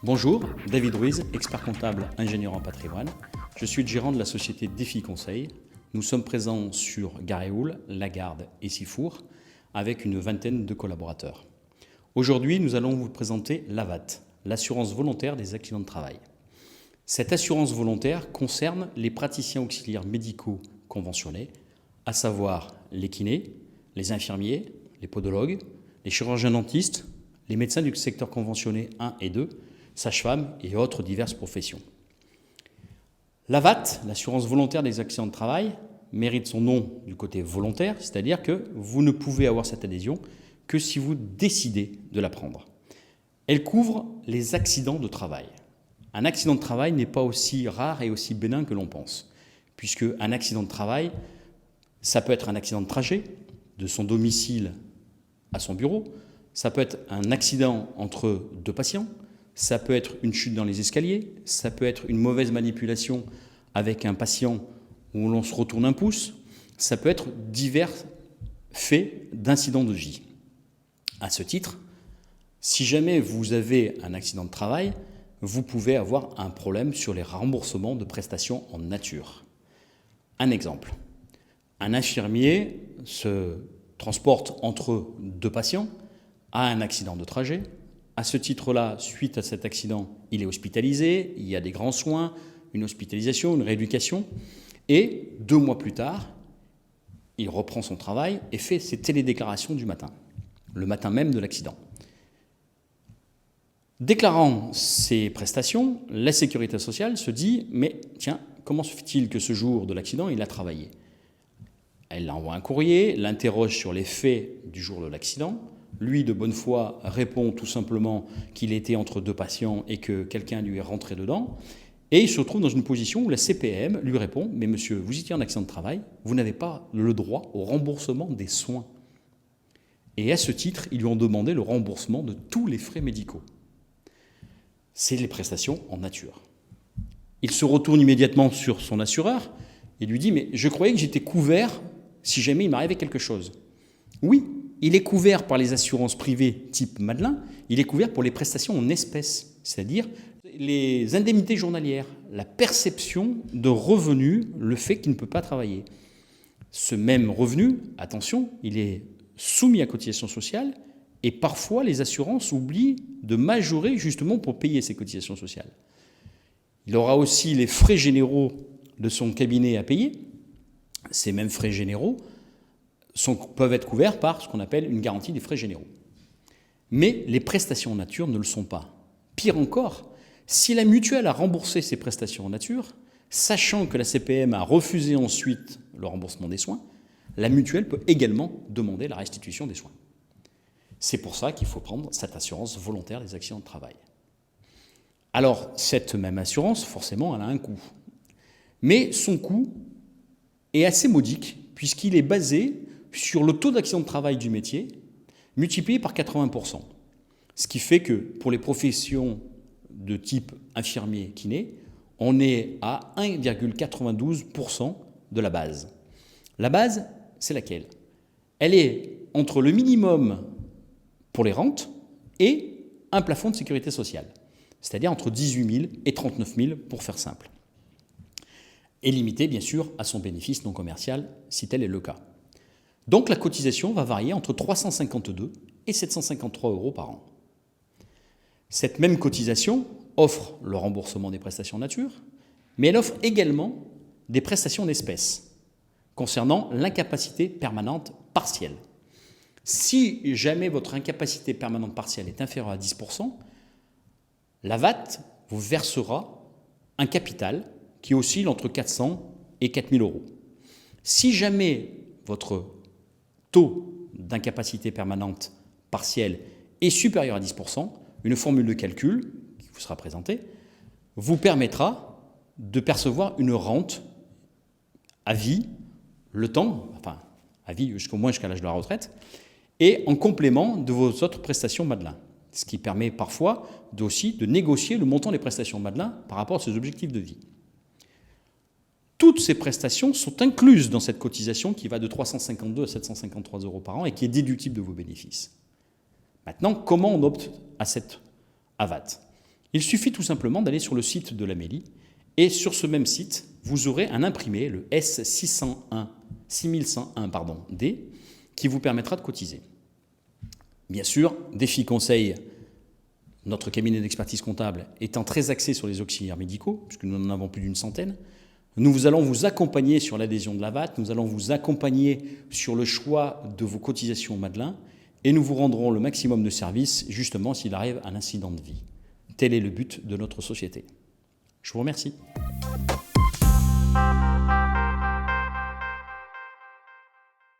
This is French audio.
Bonjour, David Ruiz, expert comptable, ingénieur en patrimoine. Je suis le gérant de la société Défi Conseil. Nous sommes présents sur Garéoul, Lagarde et Sifour avec une vingtaine de collaborateurs. Aujourd'hui, nous allons vous présenter l'AVAT, l'assurance volontaire des accidents de travail. Cette assurance volontaire concerne les praticiens auxiliaires médicaux conventionnés, à savoir les kinés, les infirmiers, les podologues, les chirurgiens dentistes, les médecins du secteur conventionné 1 et 2, sages-femmes et autres diverses professions. L'AVAT, l'assurance volontaire des accidents de travail, mérite son nom du côté volontaire, c'est-à-dire que vous ne pouvez avoir cette adhésion que si vous décidez de la prendre. Elle couvre les accidents de travail. Un accident de travail n'est pas aussi rare et aussi bénin que l'on pense, puisque un accident de travail, ça peut être un accident de trajet, de son domicile à son bureau, ça peut être un accident entre deux patients, ça peut être une chute dans les escaliers, ça peut être une mauvaise manipulation avec un patient où l'on se retourne un pouce, ça peut être divers faits d'incidents de vie. À ce titre, si jamais vous avez un accident de travail, vous pouvez avoir un problème sur les remboursements de prestations en nature. Un exemple, un infirmier se transporte entre deux patients, a un accident de trajet. À ce titre-là, suite à cet accident, il est hospitalisé, il y a des grands soins, une hospitalisation, une rééducation, et 2 mois plus tard, il reprend son travail et fait ses télédéclarations du matin, le matin même de l'accident. Déclarant ses prestations, la sécurité sociale se dit « mais tiens, comment se fait-il que ce jour de l'accident, il a travaillé ?» Elle envoie un courrier, l'interroge sur les faits du jour de l'accident. Lui, de bonne foi, répond tout simplement qu'il était entre deux patients et que quelqu'un lui est rentré dedans. Et il se retrouve dans une position où la CPM lui répond « mais monsieur, vous étiez en accident de travail, vous n'avez pas le droit au remboursement des soins. » Et à ce titre, ils lui ont demandé le remboursement de tous les frais médicaux. C'est les prestations en nature. Il se retourne immédiatement sur son assureur et lui dit « mais je croyais que j'étais couvert si jamais il m'arrivait quelque chose. » Oui, il est couvert par les assurances privées type Madelin, il est couvert pour les prestations en espèces, c'est-à-dire les indemnités journalières, la perception de revenus, le fait qu'il ne peut pas travailler. Ce même revenu, attention, il est soumis à cotisation sociale et parfois les assurances oublient de majorer justement pour payer ces cotisations sociales. Il aura aussi les frais généraux de son cabinet à payer. Ces mêmes frais généraux peuvent être couverts par ce qu'on appelle une garantie des frais généraux. Mais les prestations en nature ne le sont pas. Pire encore, si la mutuelle a remboursé ses prestations en nature, sachant que la CPM a refusé ensuite le remboursement des soins, la mutuelle peut également demander la restitution des soins. C'est pour ça qu'il faut prendre cette assurance volontaire des accidents de travail. Alors, cette même assurance, forcément, elle a un coût. Mais son coût est assez modique, puisqu'il est basé sur le taux d'accident de travail du métier, multiplié par 80%. Ce qui fait que pour les professions de type infirmier, kiné, on est à 1,92% de la base. La base, c'est laquelle? Elle est entre le minimum pour les rentes et un plafond de sécurité sociale, c'est-à-dire entre 18 000 et 39 000 pour faire simple. Et limitée, bien sûr, à son bénéfice non commercial, si tel est le cas. Donc la cotisation va varier entre 352 et 753 € par an. Cette même cotisation offre le remboursement des prestations en nature, mais elle offre également des prestations d'espèces concernant l'incapacité permanente partielle. Si jamais votre incapacité permanente partielle est inférieure à 10%, l'AVAT vous versera un capital qui oscille entre 400 et 4 000 €. Si jamais votre taux d'incapacité permanente partielle est supérieur à 10%, une formule de calcul qui vous sera présentée vous permettra de percevoir une rente à vie, le temps, enfin à vie jusqu'au moins jusqu'à l'âge de la retraite, et en complément de vos autres prestations Madelin. Ce qui permet parfois aussi de négocier le montant des prestations Madelin par rapport à ses objectifs de vie. Toutes ces prestations sont incluses dans cette cotisation qui va de 352 à 753 € par an et qui est déductible de vos bénéfices. Maintenant, comment on opte à cette AVAT? Il suffit tout simplement d'aller sur le site de l'Amélie et sur ce même site, vous aurez un imprimé, le S6101D, qui vous permettra de cotiser. Bien sûr, Défi Conseil, notre cabinet d'expertise comptable, étant très axé sur les auxiliaires médicaux, puisque nous en avons plus d'une centaine, nous allons vous accompagner sur l'adhésion de la VAT, nous allons vous accompagner sur le choix de vos cotisations Madelin, et nous vous rendrons le maximum de services, justement, s'il arrive un incident de vie. Tel est le but de notre société. Je vous remercie.